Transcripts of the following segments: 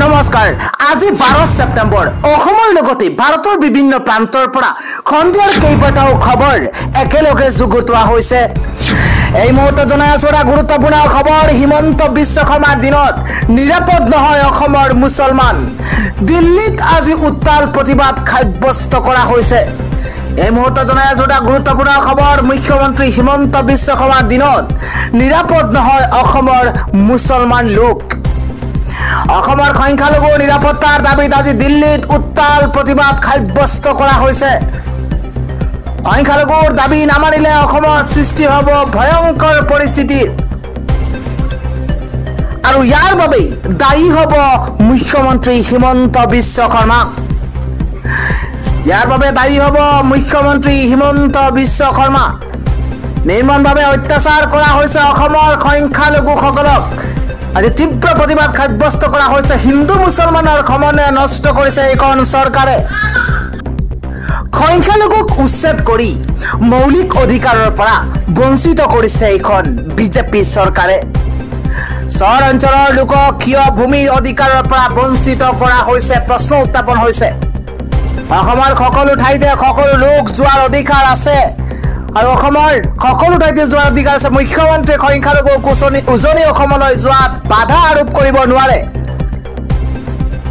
নমস্কাৰ আজি 12 সেপ্টেম্বৰ অসমৰ লগতে ভাৰতৰ বিভিন্ন প্ৰান্তৰ পৰা খন্দিয়াৰ কেইবাটাও খবৰ একেলগে যুগুতোৱা হৈছে এই মুহূৰ্তত জনাই আছো এটা গুৰুত্বপূৰ্ণ খবৰ হিমন্ত বিশ্ব শৰ্মাৰ দিনত নিৰাপদ নহয় অসমৰ মুছলমান দিল্লীত আজি উত্তাল প্ৰতিবাদ সাব্যস্ত কৰা হৈছে এই মুহূৰ্তত জনাই আছো এটা গুৰুত্বপূৰ্ণ খবৰ মুখ্যমন্ত্ৰী হিমন্ত বিশ্ব শৰ্মাৰ দিনত নিৰাপদ নহয় অসমৰ মুছলমান লোক অসমৰ সংখ্যালঘু নিৰাপত্তাৰ দাবীত আজি দিল্লীত উত্তাল প্ৰতিবাদ সাব্যস্ত কৰা হৈছে সংখ্যালঘুৰ দাবী নামানিলে অসমত সৃষ্টি হ'ব ভয়ংকৰ পৰিস্থিতি আৰু ইয়াৰ বাবে দায়ী হ'ব মুখ্যমন্ত্ৰী হিমন্ত বিশ্ব শৰ্মা ইয়াৰ বাবে দায়ী হ'ব মুখ্যমন্ত্ৰী হিমন্ত বিশ্ব শৰ্মা নিৰ্মমভাৱে অত্যাচাৰ কৰা হৈছে অসমৰ সংখ্যালঘুসকলক আজি তীব্ৰ প্ৰতিবাদ সাব্যস্ত কৰা হৈছে হিন্দু মুছলমানৰ সমন্বয় নষ্ট কৰিছে এইখন চৰকাৰে সংখ্যালঘুক উচ্ছেদ কৰি মৌলিক অধিকাৰৰ পৰা বঞ্চিত কৰিছে এইখন বিজেপি চৰকাৰে চহৰ অঞ্চলৰ লোকক কিয় ভূমিৰ অধিকাৰৰ পৰা বঞ্চিত কৰা হৈছে প্ৰশ্ন উত্থাপন হৈছে অসমৰ সকলো ঠাইতে সকলো লোক যোৱাৰ অধিকাৰ আছে আৰু অসমৰ সকলো ঠাইতে যোৱাৰ অধিকাৰ আছে মুখ্যমন্ত্ৰী সংখ্যালঘুক উজনি অসমলৈ যোৱাত বাধা আৰোপ কৰিব নোৱাৰে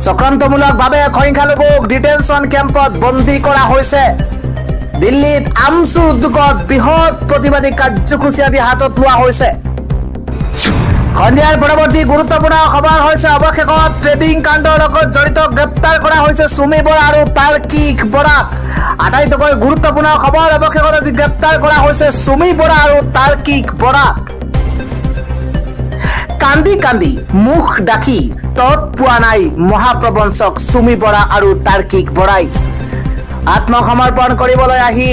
চক্ৰান্তমূলকভাৱে সংখ্যালঘুক ডিটেনশ্যন কেম্পত বন্দী কৰা হৈছে দিল্লীত আমচু উদ্যোগত বৃহৎ প্ৰতিবাদী কাৰ্যসূচী আদি হাতত লোৱা হৈছে খন্দিয়াৰ পৰৱৰ্তী গুৰুত্বপূৰ্ণ খবৰ হৈছে অৱশেষত ট্ৰেডিং কাণ্ডৰ লগত জড়িত গ্ৰেপ্তাৰ কৰা হৈছে সুমি বৰা আৰু তাৰ্কিক বৰাক আটাইতকৈ গুৰুত্বপূৰ্ণ খবৰ অৱশেষত আজি গ্ৰেপ্তাৰ কৰা হৈছে সুমি বৰা আৰু তাৰ্কিক বৰাক কান্দি কান্দি মুখ ডাকি তত পোৱা নাই মহাপ্ৰবঞ্চক সুমি বৰা আৰু তাৰ্কিক বৰাই আত্মসমৰ্পণ কৰিবলৈ আহি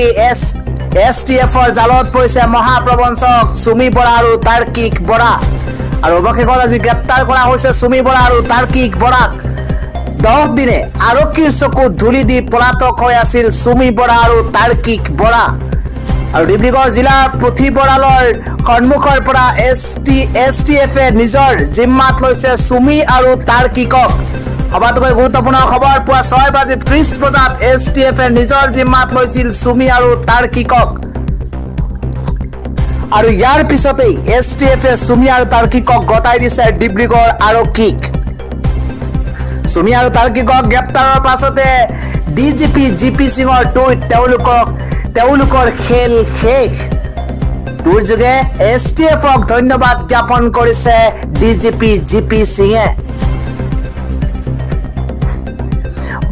এছটিএফৰ জালত পৰিছে মহাপ্ৰবঞ্চক সুমি বৰা আৰু তাৰ্কিক বৰা আৰু অৱশেষত আজি গ্ৰেপ্তাৰ কৰা হৈছে সুমি বৰা আৰু তাৰ্কিক বৰাক 10 দিনে আৰক্ষীৰ চকুত ধুলি দি পলাতক হৈ আছিল সুমি বৰা আৰু তাৰ্কিক বৰা আৰু ডিব্ৰুগড় জিলাৰ পুথিভঁৰালৰ সন্মুখৰ পৰা এছটিএফে নিজৰ জিম্মাত লৈছে সুমি আৰু তাৰ্কিকক সবাতোকৈ গুৰুত্বপূৰ্ণ খবৰ পুৱা 6:30 বজাত এছটিএফে নিজৰ জিম্মাত লৈছিল সুমি আৰু তাৰ্কিকক আৰু ইয়াৰ পিছতেই এছটিএফে সুমি আৰু তাৰ্কিকক গতাই দিছে ডিব্ৰুগড় আৰক্ষীক সুমি আৰু তাৰ্কিকক গ্ৰেপ্তাৰৰ পাছতে ডিজিপি জিপি সিঙৰ টুইট তেওঁলোকৰ খেল শেষ দুৰ্যোগে এছটিএফক ধন্যবাদ জ্ঞাপন কৰিছে ডিজিপি জিপি সিঙে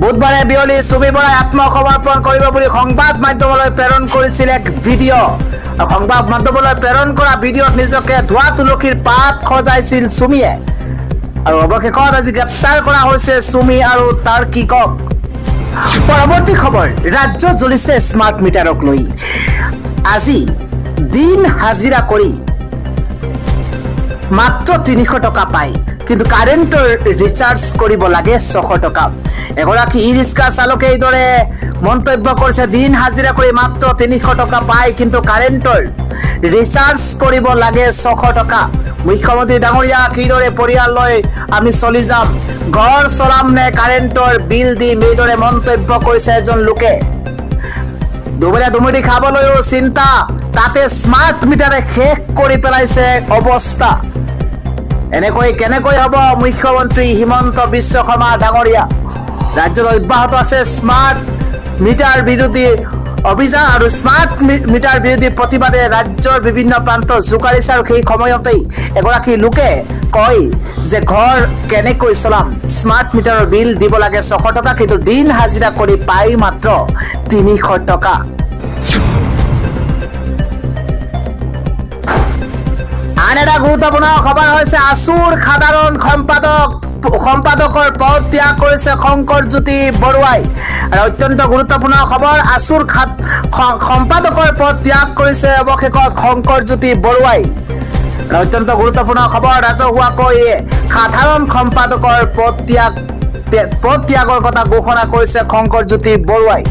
বুধবাৰে বিয়লি সুমি বৰাই আত্মসমৰ্পণ কৰিব বুলি সংবাদ মাধ্যমলৈ প্ৰেৰণ কৰিছিল এক ভিডিঅ' আৰু সংবাদ মাধ্যমলৈ প্ৰেৰণ কৰা ভিডিঅ'ত নিজকে ধোৱা তুলসীৰ পাত সজাইছিল সুমিয়ে আৰু অৱশেষত আজি গ্ৰেপ্তাৰ কৰা হৈছে সুমি আৰু তাৰ্কিকক পৰৱৰ্তী খবৰ ৰাজ্য জ্বলিছে স্মাৰ্ট মিটাৰক লৈ আজি দিন হাজিৰা কৰি মাত্ৰ 300 টকা পায় কিন্তু কাৰেণ্টৰ ৰিচাৰ্জ কৰিব লাগে 600 টকা এগৰাকী ই ৰিক্সা চালকে এইদৰে মন্তব্য কৰিছে দিন হাজিৰা কৰি মাত্ৰ 300 টকা পায় কিন্তু কাৰেণ্টৰ ৰিচাৰ্জ কৰিব লাগে 600 টকা মুখ্যমন্ত্ৰী ডাঙৰীয়া কিদৰে পৰিয়াল লৈ আমি চলি যাম ঘৰ চলাম নে কাৰেণ্টৰ বিল দিম এইদৰে মন্তব্য কৰিছে এজন লোকে দুবেলা দুমুঠি খাবলৈও চিন্তা তাতে স্মাৰ্ট মিটাৰে শেষ কৰি পেলাইছে অৱস্থা এনেকৈ কেনেকৈ হ'ব মুখ্যমন্ত্ৰী হিমন্ত বিশ্ব শৰ্মা ডাঙৰীয়া ৰাজ্যত অব্যাহত আছে স্মাৰ্ট মিটাৰ বিৰোধী অভিযান আৰু স্মাৰ্ট মিটাৰ বিৰোধী প্ৰতিবাদে ৰাজ্যৰ বিভিন্ন প্ৰান্তত জোকাৰিছে আৰু সেই সময়তেই এগৰাকী লোকে কয় যে ঘৰ কেনেকৈ চলাম স্মাৰ্ট মিটাৰৰ বিল দিব লাগে 600 টকা কিন্তু দিন হাজিৰা কৰি পাই মাত্ৰ 300 টকা আন এটা গুৰুত্বপূৰ্ণ খবৰ হৈছে আছুৰ সাধাৰণ সম্পাদকৰ পদ ত্যাগ কৰিছে শংকৰজ্যোতি বৰুৱাই আৰু অত্যন্ত গুৰুত্বপূৰ্ণ খবৰ আছুৰ সম্পাদকৰ পদ ত্যাগ কৰিছে অৱশেষত শংকৰজ্যোতি বৰুৱাই আৰু অত্যন্ত গুৰুত্বপূৰ্ণ খবৰ ৰাজহুৱাকৈ সাধাৰণ সম্পাদকৰ পদ ত্যাগৰ কথা ঘোষণা কৰিছে শংকৰজ্যোতি বৰুৱাই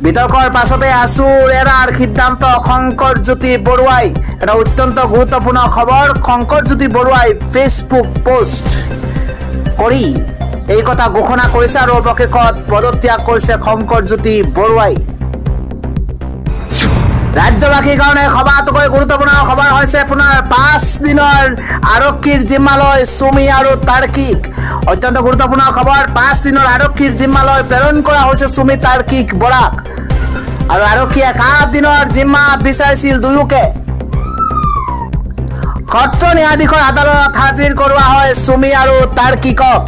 বিতৰ্কৰ পাছতে আছুৰ এৰাৰ সিদ্ধান্ত শংকৰজ্যোতি বৰুৱাই এটা অত্যন্ত গুৰুত্বপূৰ্ণ খবৰ শংকৰজ্যোতি বৰুৱাই ফেচবুক পোষ্ট কৰি এই কথা ঘোষণা কৰিছে আৰু অৱশেষত পদত্যাগ কৰিছে শংকৰজ্যোতি বৰুৱাই। ৰাজ্যবাসীৰ কাৰণে সবাতোকৈ গুৰুত্বপূৰ্ণ খবৰ হৈছে পুনৰ 5 দিনৰ আৰক্ষীৰ জিম্মালৈ চুমি আৰু তাৰ্কিক। অত্যন্ত গুৰুত্বপূৰ্ণ খবৰ, 5 দিনৰ আৰক্ষীৰ জিম্মালৈ প্ৰেৰণ কৰা হৈছে চুমি তাৰ্কিক বৰাক। আৰু আৰক্ষীয়ে 7 দিনৰ জিম্মা বিচাৰিছিল দুয়োকে। সত্ৰ ন্যায়াধীশৰ আদালত হাজিৰ কৰোৱা হয় চুমি আৰু তাৰ্কিকক।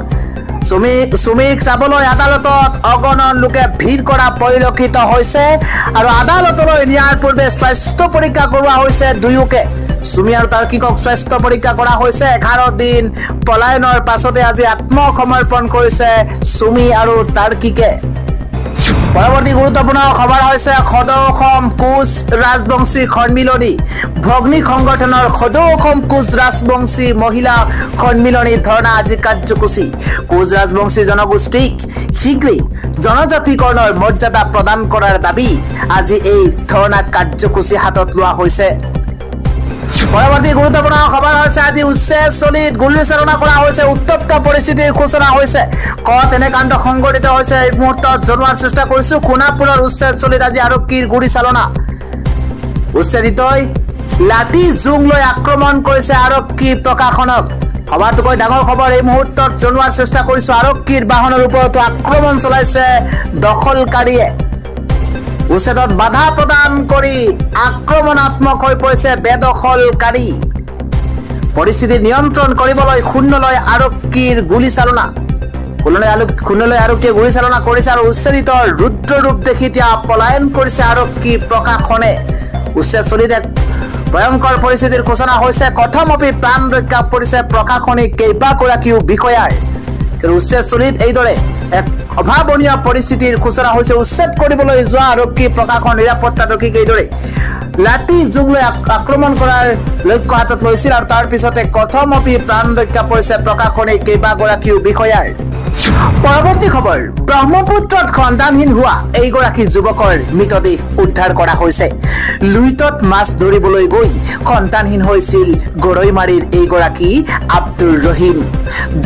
চুমিক চাবলৈ আদালতত অগণন লোকে ভিৰ কৰা পৰিলক্ষিত হৈছে আৰু আদালতলৈ নিয়াৰ পূৰ্বে স্বাস্থ্য পৰীক্ষা কৰোৱা হৈছে দুয়োকে। চুমি আৰু তাৰ্কিকক স্বাস্থ্য পৰীক্ষা কৰা হৈছে। 11 দিন পলায়নৰ পাছতে আজি আত্মসমৰ্পণ কৰিছে চুমি আৰু তাৰ্কিকে। পৰৱৰ্তী গুৰুত্বপূৰ্ণ খবৰ হৈছে সদৌ অসম কোচ ৰাজবংশী সন্মিলনী। ভগ্নী সংগঠনৰ সদৌ অসম কোচ ৰাজবংশী মহিলা সন্মিলনী ধৰ্ণা আজি কাৰ্যসূচী। কোচ ৰাজবংশী জনগোষ্ঠীক শীঘ্ৰেই জনজাতিকৰণৰ মৰ্যাদা প্ৰদান কৰাৰ দাবী আজি এই ধৰ্ণা কাৰ্যসূচী হাতত লোৱা হৈছে। পৰৱৰ্তী গুৰুত্বপূৰ্ণ খবৰ হৈছে আজি উচ্ছেদস্থলীত গুলীচালনা কৰা হৈছে। উত্তপ্ত পৰিস্থিতিৰ সূচনা হৈছে। ক'ত এনে কাণ্ড সংঘটিত হৈছে এই মুহূৰ্তত জনোৱাৰ চেষ্টা কৰিছো। সোণাপুৰৰ উচ্ছেদস্থলীত আজি আৰক্ষীৰ গুলীচালনা। উচ্ছেদিতই লাঠি জোং লৈ আক্ৰমণ কৰিছে আৰক্ষী প্ৰশাসনক। সবাতোকৈ ডাঙৰ খবৰ এই মুহূৰ্তত জনোৱাৰ চেষ্টা কৰিছো। আৰক্ষীৰ বাহনৰ ওপৰতো আক্ৰমণ চলাইছে দখলকাৰীয়ে। উচ্ছেদত বাধা প্ৰদান কৰি আক্ৰমণাত্মক হৈ পৰিছে বেদখলকাৰী। পৰিস্থিতি নিয়ন্ত্ৰণ কৰিবলৈ শূন্যলৈ আৰক্ষীৰ গুলীচালনা। শূন্যলৈ আৰক্ষীয়ে গুলীচালনা কৰিছে আৰু উচ্ছেদিতৰ ৰুদ্ৰৰূপ দেখি এতিয়া পলায়ন কৰিছে আৰক্ষী প্ৰশাসনে। উচ্ছেদস্থলীত এক ভয়ংকৰ পৰিস্থিতিৰ সূচনা হৈছে। কথমপি প্ৰাণ ৰক্ষা পৰিছে প্ৰশাসনিক কেইবাগৰাকীও বিষয়াৰ। কিন্তু উচ্ছেদস্থলীত এইদৰে এক অভাৱনীয় পৰিস্থিতিৰ সূচনা হৈছে। উচ্ছেদ কৰিবলৈ যোৱা আৰক্ষী প্ৰশাসন নিৰাপত্তাৰক্ষীক এইদৰে লাঠি জোং লৈ আক্ৰমণ কৰাৰ লক্ষ্য হাতত লৈছিল আৰু তাৰ পিছতে কথমপি প্ৰাণ ৰক্ষা পৰিছে প্ৰশাসনিক কেইবাগৰাকীও বিষয়াৰ। পৰৱৰ্তী খবৰ, ব্ৰহ্মপুত্ৰত সন্তানহীন হোৱা এইগৰাকী যুৱকৰ মৃতদেহ উদ্ধাৰ কৰা হৈছে। লুইতত মাছ ধৰিবলৈ গৈ সন্তানহীন হৈছিল গৰৈমাৰীৰ এইগৰাকী আব্দুৰ ৰহিম।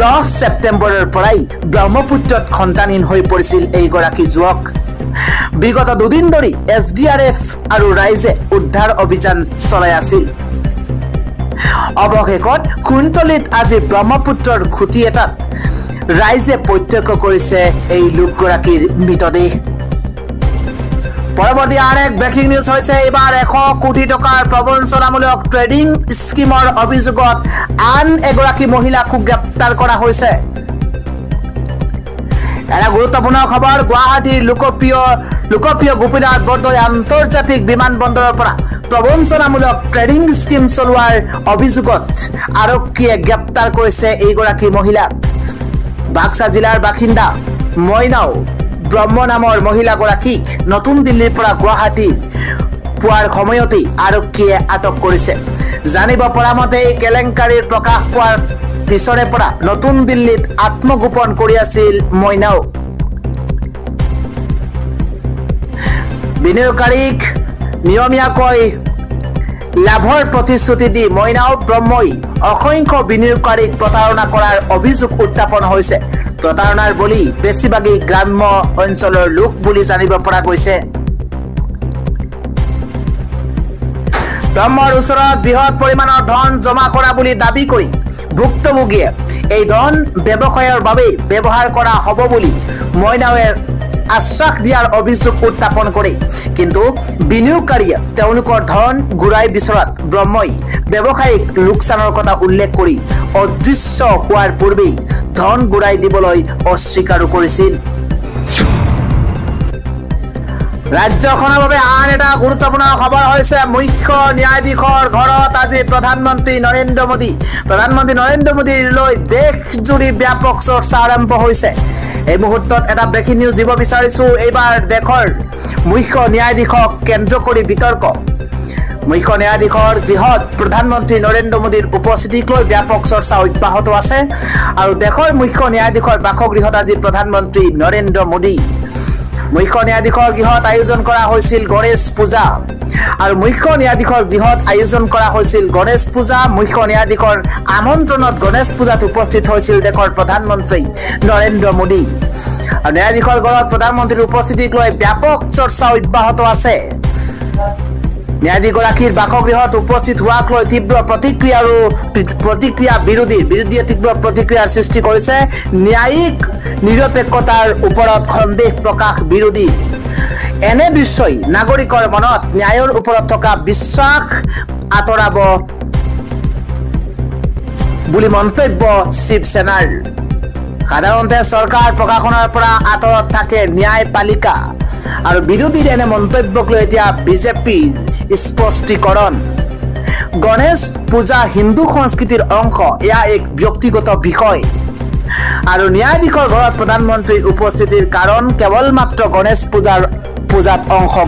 10 ছেপ্টেম্বৰৰ পৰাই ব্ৰহ্মপুত্ৰত সন্তানহীন হৈ পৰিছিল এইগৰাকী যুৱক। বিগত 2 দিন ধৰি SDRF আৰু ৰাইজে উদ্ধাৰ অভিযান চলাই আছিল। অৱশেষত কুন্তলিত আজি ব্ৰহ্মপুত্ৰৰ খুঁটি এটাত ৰাইজে প্ৰত্যক্ষ কৰিছে এই লোকগৰাকীৰ মৃতদেহ। পৰৱৰ্তী আন এক ব্ৰেকিং নিউজ হৈছে এইবাৰ 100 কোটি টকাৰ প্ৰবঞ্চনামূলক ট্ৰেডিং স্কিমৰ অভিযোগত আন এগৰাকী মহিলাক গ্ৰেপ্তাৰ কৰা হৈছে। এটা গুৰুত্বপূৰ্ণ খবৰ, গুৱাহাটীৰ লোকপ্ৰিয় গোপীনাথ বৰদলৈ আন্তৰ্জাতিক বিমানবন্দৰৰ পৰা প্ৰবঞ্চনামূলক ট্ৰেডিং স্কিম চলোৱাৰ অভিযোগত আৰক্ষীয়ে গ্ৰেপ্তাৰ কৰিছে এইগৰাকী মহিলাক। বাক্সা জিলাৰ বাসিন্দা মইনাও ব্ৰহ্ম নামৰ মহিলাগৰাকীক নতুন দিল্লীৰ পৰা গুৱাহাটী পোৱাৰ সময়তেই আৰক্ষীয়ে আটক কৰিছে। জানিব পৰা মতে এই কেলেংকাৰীৰ প্ৰকাশ পোৱাৰ পিছৰে পৰা নতুন দিল্লীত আত্মগোপন কৰি আছিল মইনাও। বিনিয়োগকাৰীক নিয়মীয়াকৈ লাভৰ প্ৰতিশ্ৰুতি দি মইনাও ব্ৰহ্মই অসংখ্য বিনিয়োগকাৰীক প্ৰতাৰণা কৰাৰ অভিযোগ উত্থাপন হৈছে। প্ৰতাৰণাৰ বলি বেছিভাগেই গ্ৰাম্য অঞ্চলৰ লোক বুলি জানিব পৰা গৈছে। ব্ৰহ্মৰ ওচৰত বৃহৎ পৰিমাণৰ ধন জমা কৰা বুলি দাবী কৰি ভুক্তভোগীয়ে এই ধন ব্যৱসায়ৰ বাবে ব্যৱহাৰ কৰা হ'ব বুলি মইনাৱে আশ্বাস দিয়াৰ অভিযোগ উত্থাপন কৰে। কিন্তু বিনিয়োগকাৰীয়ে তেওঁলোকৰ ধন ঘূৰাই বিচৰাত ব্ৰহ্মই ব্যৱসায়িক লোকচানৰ কথা উল্লেখ কৰি অদৃশ্য হোৱাৰ পূৰ্বেই ধন ঘূৰাই দিবলৈ অস্বীকাৰো কৰিছিল। ৰাজ্যখনৰ বাবে আন এটা গুৰুত্বপূৰ্ণ খবৰ হৈছে মুখ্য ন্যায়াধীশৰ ঘৰত আজি প্ৰধানমন্ত্ৰী নৰেন্দ্ৰ মোদীলৈ দেশজুৰি ব্যাপক চৰ্চা আৰম্ভ হৈছে। এই মুহূৰ্তত এটা ব্ৰেকিং নিউজ দিব বিচাৰিছো। এইবাৰ দেশৰ মুখ্য ন্যায়াধীশক কেন্দ্ৰ কৰি বিতৰ্ক। মুখ্য ন্যায়াধীশৰ গৃহত প্ৰধানমন্ত্ৰী নৰেন্দ্ৰ মোদীৰ উপস্থিতিক লৈ ব্যাপক চৰ্চা অব্যাহত আছে আৰু দেশৰ মুখ্য ন্যায়াধীশৰ বাসগৃহত আজি প্ৰধানমন্ত্ৰী নৰেন্দ্ৰ মোদী মুখ্য ন্যায়াধীশৰ গৃহত আয়োজন কৰা হৈছিল গণেশ পূজা আৰু মুখ্য ন্যায়াধীশৰ গৃহত আয়োজন কৰা হৈছিল গণেশ পূজা মুখ্য ন্যায়াধীশৰ আমন্ত্ৰণত গণেশ পূজাত উপস্থিত হৈছিল দেশৰ প্ৰধানমন্ত্ৰী নৰেন্দ্ৰ মোদী আৰু ন্যায়াধীশৰ ঘৰত প্ৰধানমন্ত্ৰীৰ উপস্থিতিক লৈ ব্যাপক চৰ্চা অব্যাহত আছে ন্যায়াধীশগৰাকীৰ বাসগৃহত উপস্থিত হোৱাক লৈ তীব্ৰ প্ৰতিক্ৰিয়া বিৰোধীয়ে তীব্ৰ প্ৰতিক্ৰিয়াৰ সৃষ্টি কৰিছে ন্যায়িক নিৰপেক্ষতাৰ ওপৰত সন্দেহ প্ৰকাশ বিৰোধী এনে দৃশ্যই নাগৰিকৰ মনত ন্যায়ৰ ওপৰত থকা বিশ্বাস আঁতৰাব বুলি মন্তব্য শিৱসেনাৰ সাধাৰণতে চৰকাৰ প্ৰশাসনৰ পৰা আঁতৰত থাকে ন্যায়পালিকা আৰু বিৰোধীৰ এনে মন্তব্যক লৈ এতিয়া বিজেপিৰ স্পষ্টীকৰণ গণেশ পূজা হিন্দু সংস্কৃতিৰ অংশ এয়া এক ব্যক্তিগত বিষয় আৰু ন্যায়াধীশৰ ঘৰত প্ৰধানমন্ত্ৰীৰ উপস্থিতিৰ কাৰণ কেৱল মাত্ৰ গণেশ পূজাত অংশগ্ৰহণ